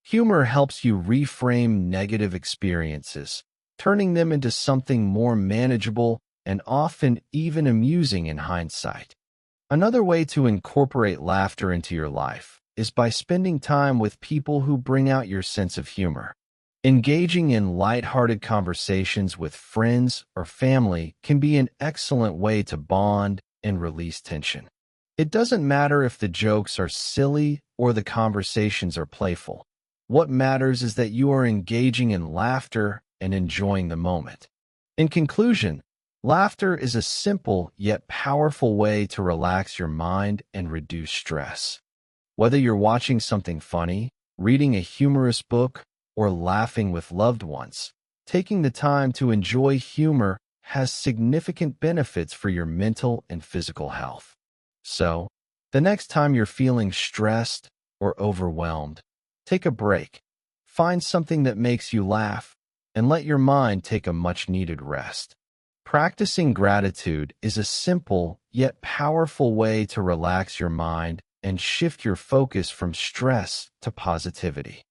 Humor helps you reframe negative experiences, turning them into something more manageable and often even amusing in hindsight. Another way to incorporate laughter into your life is by spending time with people who bring out your sense of humor. Engaging in lighthearted conversations with friends or family can be an excellent way to bond and release tension. It doesn't matter if the jokes are silly or the conversations are playful. What matters is that you are engaging in laughter and enjoying the moment. In conclusion, laughter is a simple yet powerful way to relax your mind and reduce stress. Whether you're watching something funny, reading a humorous book, or laughing with loved ones, taking the time to enjoy humor has significant benefits for your mental and physical health. So, the next time you're feeling stressed or overwhelmed, take a break, find something that makes you laugh, and let your mind take a much-needed rest. Practicing gratitude is a simple yet powerful way to relax your mind and shift your focus from stress to positivity.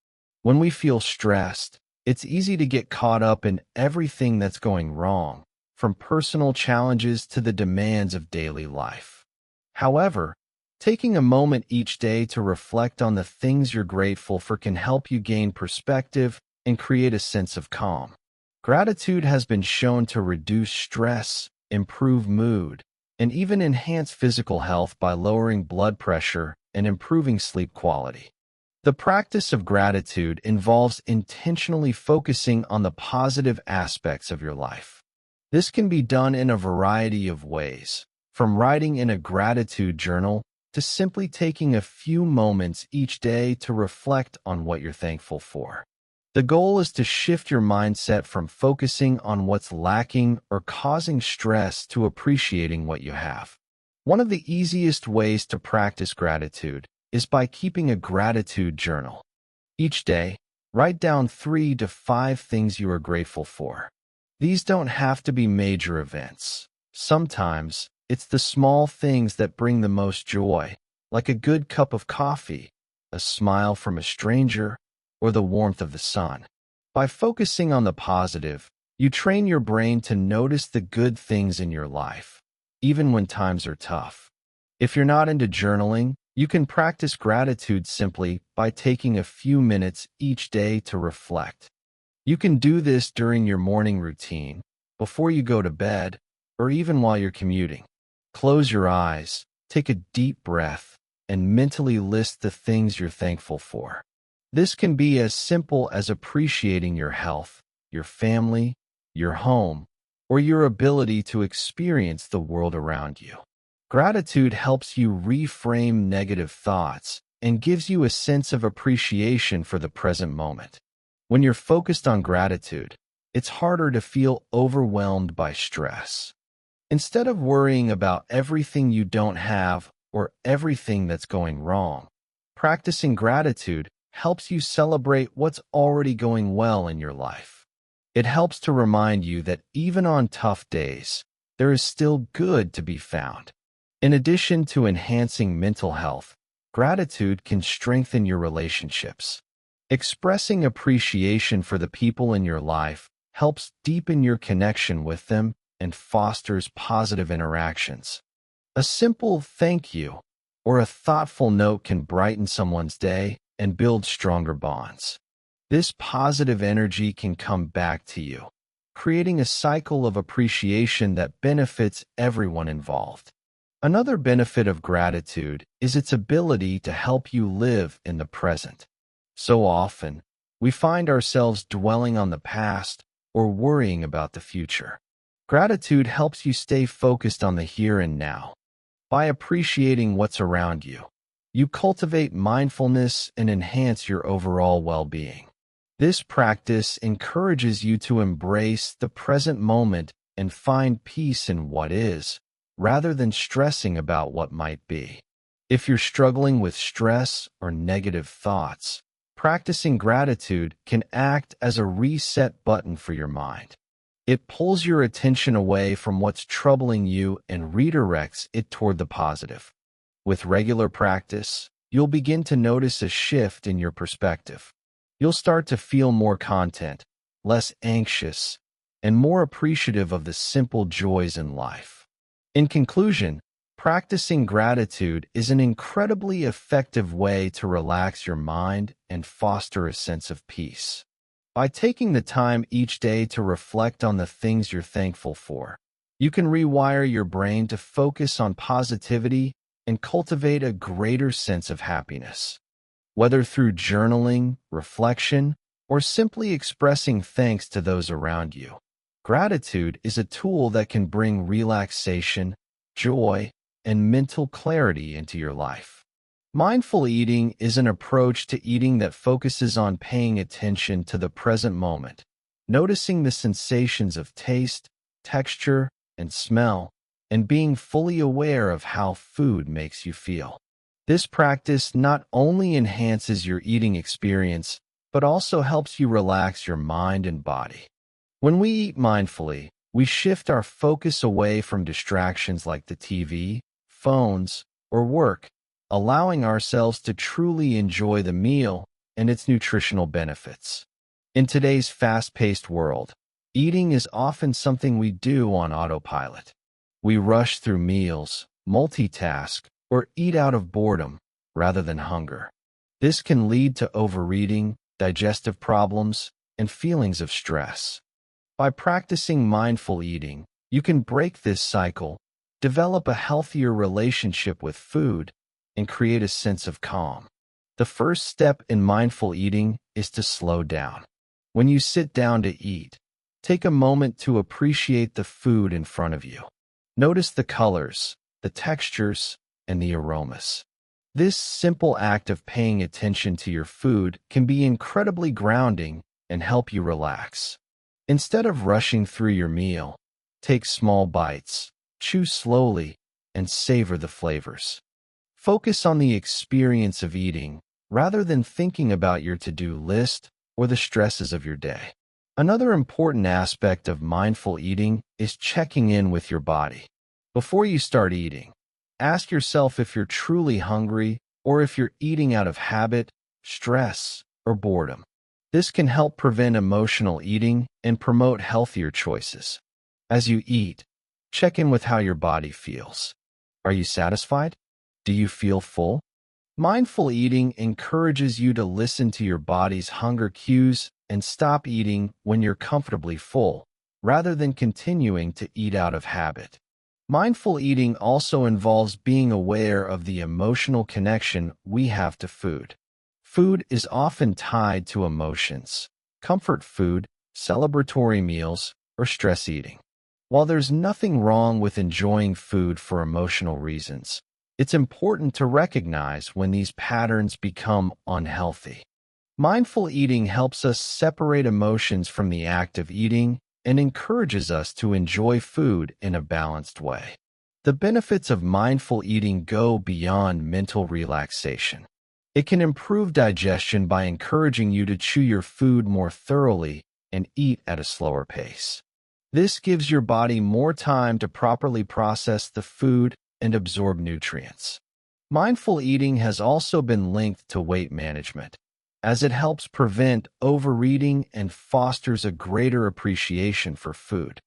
When we feel stressed, it's easy to get caught up in everything that's going wrong, from personal challenges to the demands of daily life. However, taking a moment each day to reflect on the things you're grateful for can help you gain perspective and create a sense of calm. Gratitude has been shown to reduce stress, improve mood, and even enhance physical health by lowering blood pressure and improving sleep quality. The practice of gratitude involves intentionally focusing on the positive aspects of your life. This can be done in a variety of ways, from writing in a gratitude journal to simply taking a few moments each day to reflect on what you're thankful for. The goal is to shift your mindset from focusing on what's lacking or causing stress to appreciating what you have. One of the easiest ways to practice gratitude is by keeping a gratitude journal. Each day, write down 3 to 5 things you are grateful for. These don't have to be major events. Sometimes, it's the small things that bring the most joy, like a good cup of coffee, a smile from a stranger, or the warmth of the sun. By focusing on the positive, you train your brain to notice the good things in your life, even when times are tough. If you're not into journaling, you can practice gratitude simply by taking a few minutes each day to reflect. You can do this during your morning routine, before you go to bed, or even while you're commuting. Close your eyes, take a deep breath, and mentally list the things you're thankful for. This can be as simple as appreciating your health, your family, your home, or your ability to experience the world around you. Gratitude helps you reframe negative thoughts and gives you a sense of appreciation for the present moment. When you're focused on gratitude, it's harder to feel overwhelmed by stress. Instead of worrying about everything you don't have or everything that's going wrong, practicing gratitude helps you celebrate what's already going well in your life. It helps to remind you that even on tough days, there is still good to be found. In addition to enhancing mental health, gratitude can strengthen your relationships. Expressing appreciation for the people in your life helps deepen your connection with them and fosters positive interactions. A simple thank you or a thoughtful note can brighten someone's day and build stronger bonds. This positive energy can come back to you, creating a cycle of appreciation that benefits everyone involved. Another benefit of gratitude is its ability to help you live in the present. So often, we find ourselves dwelling on the past or worrying about the future. Gratitude helps you stay focused on the here and now. By appreciating what's around you, you cultivate mindfulness and enhance your overall well-being. This practice encourages you to embrace the present moment and find peace in what is, rather than stressing about what might be. If you're struggling with stress or negative thoughts, practicing gratitude can act as a reset button for your mind. It pulls your attention away from what's troubling you and redirects it toward the positive. With regular practice, you'll begin to notice a shift in your perspective. You'll start to feel more content, less anxious, and more appreciative of the simple joys in life. In conclusion, practicing gratitude is an incredibly effective way to relax your mind and foster a sense of peace. By taking the time each day to reflect on the things you're thankful for, you can rewire your brain to focus on positivity and cultivate a greater sense of happiness. Whether through journaling, reflection, or simply expressing thanks to those around you, gratitude is a tool that can bring relaxation, joy, and mental clarity into your life. Mindful eating is an approach to eating that focuses on paying attention to the present moment, noticing the sensations of taste, texture, and smell, and being fully aware of how food makes you feel. This practice not only enhances your eating experience, but also helps you relax your mind and body. When we eat mindfully, we shift our focus away from distractions like the TV, phones, or work, allowing ourselves to truly enjoy the meal and its nutritional benefits. In today's fast-paced world, eating is often something we do on autopilot. We rush through meals, multitask, or eat out of boredom rather than hunger. This can lead to overeating, digestive problems, and feelings of stress. By practicing mindful eating, you can break this cycle, develop a healthier relationship with food, and create a sense of calm. The first step in mindful eating is to slow down. When you sit down to eat, take a moment to appreciate the food in front of you. Notice the colors, the textures, and the aromas. This simple act of paying attention to your food can be incredibly grounding and help you relax. Instead of rushing through your meal, take small bites, chew slowly, and savor the flavors. Focus on the experience of eating rather than thinking about your to-do list or the stresses of your day. Another important aspect of mindful eating is checking in with your body. Before you start eating, ask yourself if you're truly hungry or if you're eating out of habit, stress, or boredom. This can help prevent emotional eating and promote healthier choices. As you eat, check in with how your body feels. Are you satisfied? Do you feel full? Mindful eating encourages you to listen to your body's hunger cues and stop eating when you're comfortably full, rather than continuing to eat out of habit. Mindful eating also involves being aware of the emotional connection we have to food. Food is often tied to emotions, comfort food, celebratory meals, or stress eating. While there's nothing wrong with enjoying food for emotional reasons, it's important to recognize when these patterns become unhealthy. Mindful eating helps us separate emotions from the act of eating and encourages us to enjoy food in a balanced way. The benefits of mindful eating go beyond mental relaxation. It can improve digestion by encouraging you to chew your food more thoroughly and eat at a slower pace. This gives your body more time to properly process the food and absorb nutrients. Mindful eating has also been linked to weight management, as it helps prevent overeating and fosters a greater appreciation for food.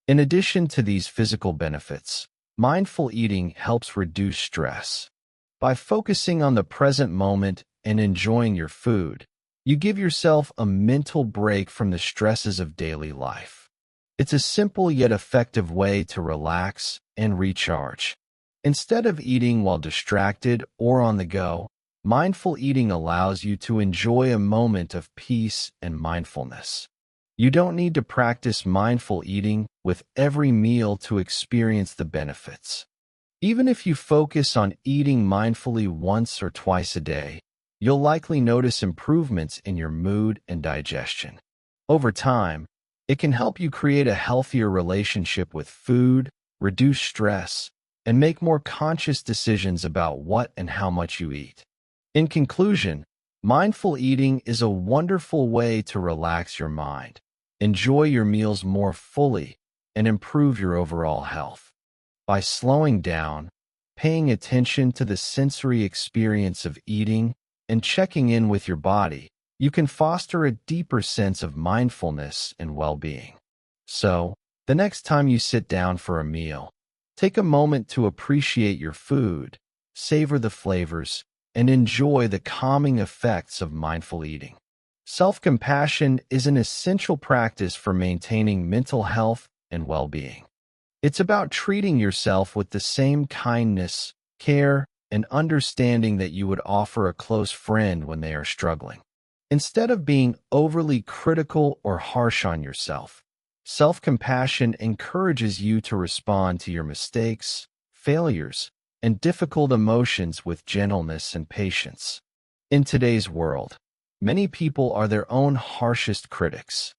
In addition to these physical benefits, mindful eating helps reduce stress. By focusing on the present moment and enjoying your food, you give yourself a mental break from the stresses of daily life. It's a simple yet effective way to relax and recharge. Instead of eating while distracted or on the go, mindful eating allows you to enjoy a moment of peace and mindfulness. You don't need to practice mindful eating with every meal to experience the benefits. Even if you focus on eating mindfully once or twice a day, you'll likely notice improvements in your mood and digestion. Over time, it can help you create a healthier relationship with food, reduce stress, and make more conscious decisions about what and how much you eat. In conclusion, mindful eating is a wonderful way to relax your mind, enjoy your meals more fully, and improve your overall health. By slowing down, paying attention to the sensory experience of eating, and checking in with your body, you can foster a deeper sense of mindfulness and well-being. So, the next time you sit down for a meal, take a moment to appreciate your food, savor the flavors, and enjoy the calming effects of mindful eating. Self-compassion is an essential practice for maintaining mental health and well-being. It's about treating yourself with the same kindness, care, and understanding that you would offer a close friend when they are struggling. Instead of being overly critical or harsh on yourself, self-compassion encourages you to respond to your mistakes, failures, and difficult emotions with gentleness and patience. In today's world, many people are their own harshest critics.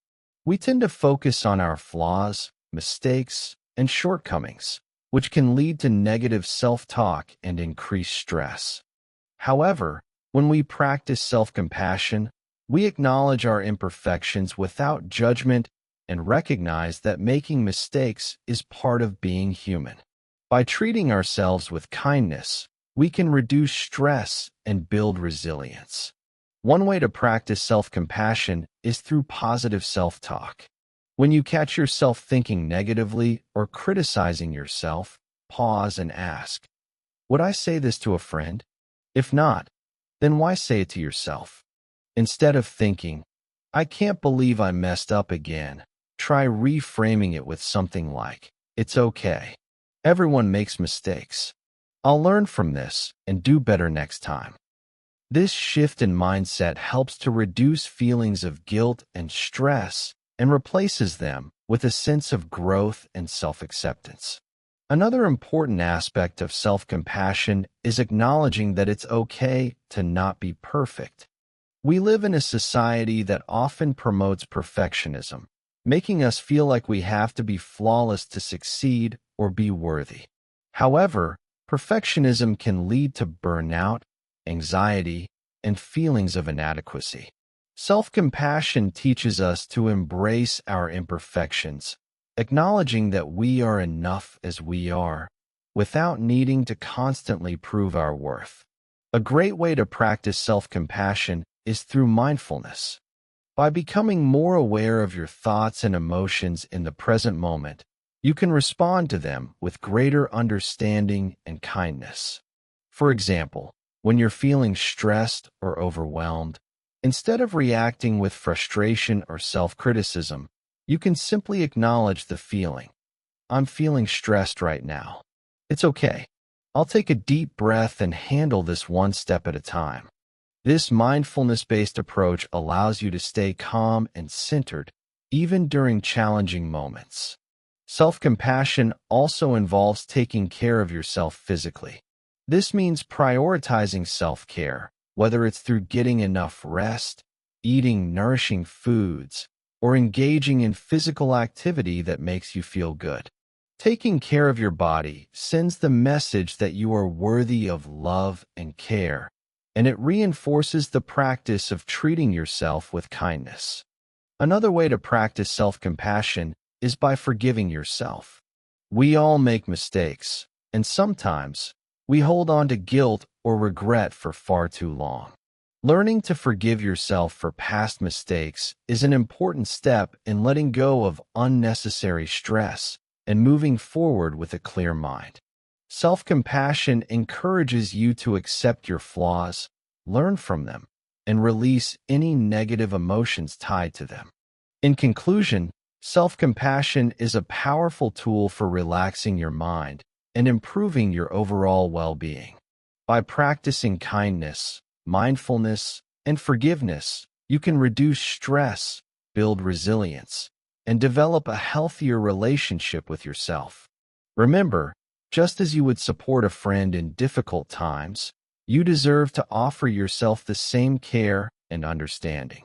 We tend to focus on our flaws, mistakes, and shortcomings, which can lead to negative self-talk and increased stress. However, when we practice self-compassion, we acknowledge our imperfections without judgment and recognize that making mistakes is part of being human. By treating ourselves with kindness, we can reduce stress and build resilience. One way to practice self-compassion is through positive self-talk. When you catch yourself thinking negatively or criticizing yourself, pause and ask, would I say this to a friend? If not, then why say it to yourself? Instead of thinking, I can't believe I messed up again, try reframing it with something like, it's okay. Everyone makes mistakes. I'll learn from this and do better next time. This shift in mindset helps to reduce feelings of guilt and stress and replaces them with a sense of growth and self-acceptance. Another important aspect of self-compassion is acknowledging that it's okay to not be perfect. We live in a society that often promotes perfectionism, making us feel like we have to be flawless to succeed or be worthy. However, perfectionism can lead to burnout, anxiety, and feelings of inadequacy. Self-compassion teaches us to embrace our imperfections, acknowledging that we are enough as we are, without needing to constantly prove our worth. A great way to practice self-compassion is through mindfulness. By becoming more aware of your thoughts and emotions in the present moment, you can respond to them with greater understanding and kindness. For example, when you're feeling stressed or overwhelmed, instead of reacting with frustration or self-criticism, you can simply acknowledge the feeling. I'm feeling stressed right now. It's okay. I'll take a deep breath and handle this one step at a time. This mindfulness-based approach allows you to stay calm and centered, even during challenging moments. Self-compassion also involves taking care of yourself physically. This means prioritizing self-care, whether it's through getting enough rest, eating nourishing foods, or engaging in physical activity that makes you feel good. Taking care of your body sends the message that you are worthy of love and care, and it reinforces the practice of treating yourself with kindness. Another way to practice self-compassion is by forgiving yourself. We all make mistakes, and sometimes we hold on to guilt or regret for far too long. Learning to forgive yourself for past mistakes is an important step in letting go of unnecessary stress and moving forward with a clear mind. Self-compassion encourages you to accept your flaws, learn from them, and release any negative emotions tied to them. In conclusion, Self-compassion is a powerful tool for relaxing your mind and improving your overall well-being. By practicing kindness, mindfulness, and forgiveness, you can reduce stress, build resilience, and develop a healthier relationship with yourself. Remember, just as you would support a friend in difficult times, you deserve to offer yourself the same care and understanding.